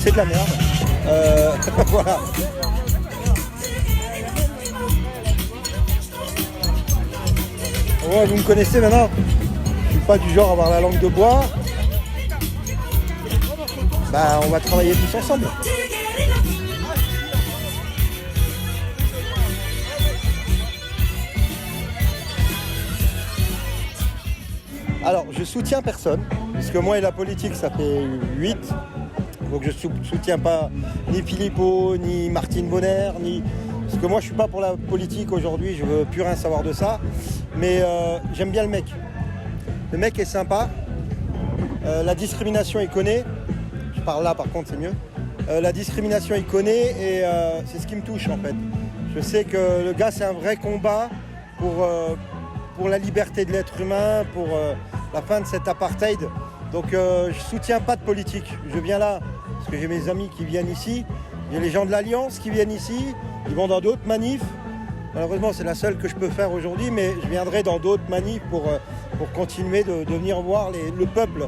c'est de la merde. Voilà. Ouais, vous me connaissez maintenant. Je suis pas du genre à avoir la langue de bois. Bah, on va travailler tous ensemble. Alors, je soutiens personne, parce que moi et la politique, ça fait 8. Donc je soutiens pas ni Philippot, ni Martine Bonner, ni... Parce que moi, je suis pas pour la politique aujourd'hui, je veux plus rien savoir de ça. Mais j'aime bien le mec. Le mec est sympa. La discrimination, il connaît. Je parle là, par contre, c'est mieux. La discrimination, il connaît et c'est ce qui me touche, en fait. Je sais que le gars, c'est un vrai combat pour la liberté de l'être humain, pour la fin de cet apartheid. Donc je soutiens pas de politique. Je viens là parce que j'ai mes amis qui viennent ici. Il y a les gens de l'Alliance qui viennent ici. Ils vont dans d'autres manifs. Malheureusement, c'est la seule que je peux faire aujourd'hui, mais je viendrai dans d'autres manifs pour continuer de venir voir le peuple,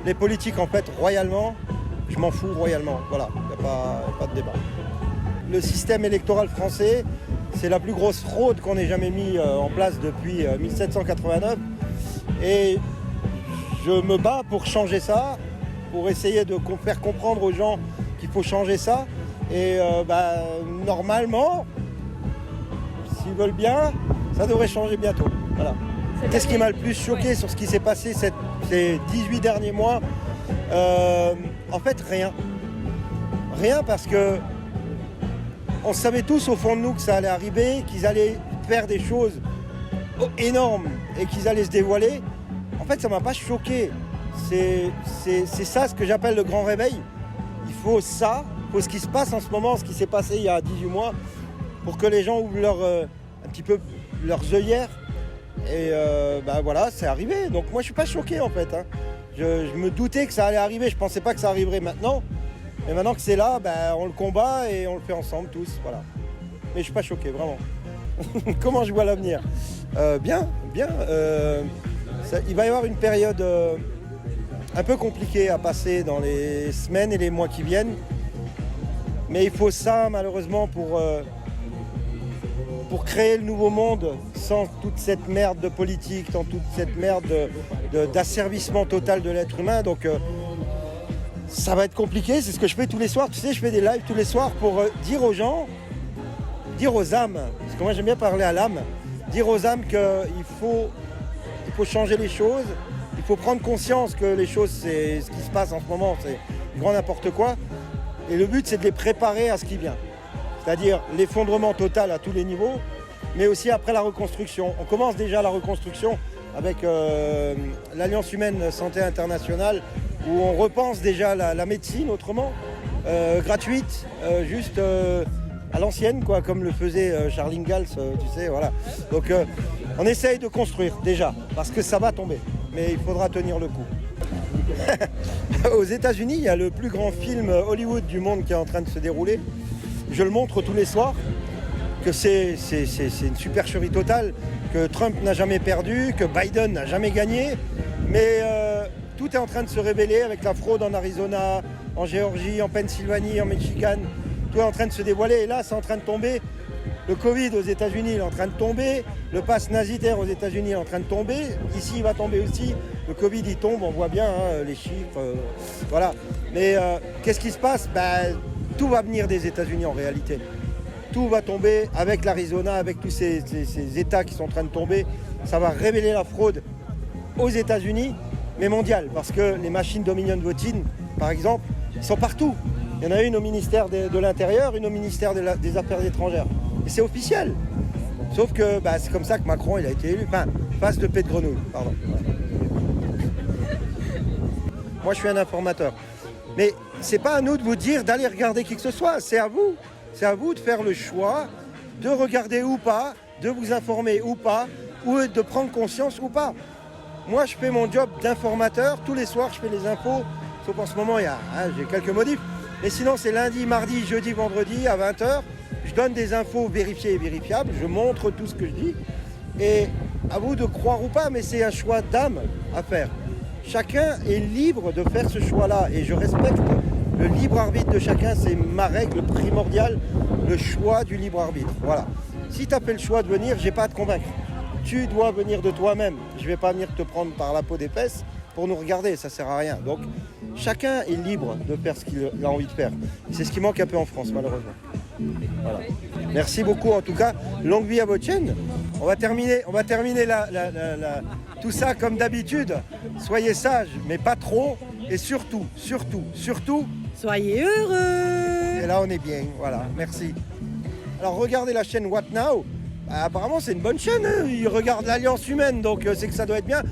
les politiques en fait, royalement. Je m'en fous royalement. Voilà, il n'y a pas de débat. Le système électoral français, c'est la plus grosse fraude qu'on ait jamais mis en place depuis 1789. Et je me bats pour changer ça, pour essayer de faire comprendre aux gens qu'il faut changer ça. Et normalement, s'ils veulent bien, ça devrait changer bientôt. Voilà. Qu'est-ce qui m'a le plus choqué sur ce qui s'est passé ces 18 derniers mois ? En fait, rien. Rien parce que on savait tous au fond de nous que ça allait arriver, qu'ils allaient faire des choses énormes et qu'ils allaient se dévoiler. En fait, ça ne m'a pas choqué. C'est ça ce que j'appelle le grand réveil. Il faut ça, il faut ce qui se passe en ce moment, ce qui s'est passé il y a 18 mois, pour que les gens ouvrent un petit peu leurs œillères. Et voilà, c'est arrivé. Donc moi, je ne suis pas choqué en fait. Hein. Je me doutais que ça allait arriver. Je ne pensais pas que ça arriverait maintenant. Et maintenant que c'est là, on le combat et on le fait ensemble tous. Voilà. Mais je ne suis pas choqué, vraiment. Comment je vois l'avenir ? Bien. Il va y avoir une période un peu compliquée à passer dans les semaines et les mois qui viennent. Mais il faut ça, malheureusement, pour créer le nouveau monde sans toute cette merde de politique, sans toute cette merde d'asservissement total de l'être humain. Donc ça va être compliqué, c'est ce que je fais tous les soirs. Tu sais, je fais des lives tous les soirs pour dire aux gens, dire aux âmes, parce que moi j'aime bien parler à l'âme, dire aux âmes qu'il faut changer les choses, il faut prendre conscience que les choses, c'est ce qui se passe en ce moment, c'est grand n'importe quoi. Et le but, c'est de les préparer à ce qui vient. C'est-à-dire l'effondrement total à tous les niveaux, mais aussi après la reconstruction. On commence déjà la reconstruction avec l'Alliance humaine santé internationale, où on repense déjà la médecine autrement, gratuite, juste à l'ancienne, quoi, comme le faisait Charles Ingalls, tu sais, voilà. Donc on essaye de construire déjà, parce que ça va tomber, mais il faudra tenir le coup. Aux États-Unis, il y a le plus grand film Hollywood du monde qui est en train de se dérouler. Je le montre tous les soirs, que c'est une supercherie totale, que Trump n'a jamais perdu, que Biden n'a jamais gagné, mais tout est en train de se révéler avec la fraude en Arizona, en Géorgie, en Pennsylvanie, en Michigan. Tout est en train de se dévoiler et là, c'est en train de tomber. Le Covid aux États-Unis il est en train de tomber, le pass nazitaire aux États-Unis est en train de tomber, ici il va tomber aussi, le Covid il tombe, on voit bien les chiffres, voilà. Mais qu'est-ce qui se passe ? Tout va venir des États-Unis en réalité. Tout va tomber avec l'Arizona, avec tous ces États qui sont en train de tomber. Ça va révéler la fraude aux États-Unis, mais mondiale, parce que les machines Dominion Voting, par exemple, ils sont partout. Il y en a une au ministère de l'Intérieur, une au ministère des Affaires étrangères. Et c'est officiel. Sauf que c'est comme ça que Macron il a été élu. Enfin, face de paix de grenouille, pardon. Moi, je suis un informateur. Mais c'est pas à nous de vous dire d'aller regarder qui que ce soit. C'est à vous. C'est à vous de faire le choix de regarder ou pas, de vous informer ou pas, ou de prendre conscience ou pas. Moi, je fais mon job d'informateur. Tous les soirs, je fais les infos. Sauf en ce moment, j'ai quelques modifs. Mais sinon, c'est lundi, mardi, jeudi, vendredi à 20h. Je donne des infos vérifiées et vérifiables. Je montre tout ce que je dis. Et à vous de croire ou pas, mais c'est un choix d'âme à faire. Chacun est libre de faire ce choix-là. Et je respecte Le libre arbitre de chacun, c'est ma règle primordiale, le choix du libre arbitre. Voilà. Si tu as fait le choix de venir, j'ai pas à te convaincre. Tu dois venir de toi-même. Je vais pas venir te prendre par la peau d'épaisse pour nous regarder, ça sert à rien. Donc chacun est libre de faire ce qu'il a envie de faire. C'est ce qui manque un peu en France, malheureusement. Voilà. Merci beaucoup en tout cas. Longue vie à votre chaîne. On va terminer tout ça comme d'habitude. Soyez sages, mais pas trop. Et surtout, Soyez heureux. et là on est bien. Voilà, merci. Alors regardez la chaîne What Now. Apparemment c'est une bonne chaîne. Ils regardent l'Alliance humaine, donc c'est que ça doit être bien.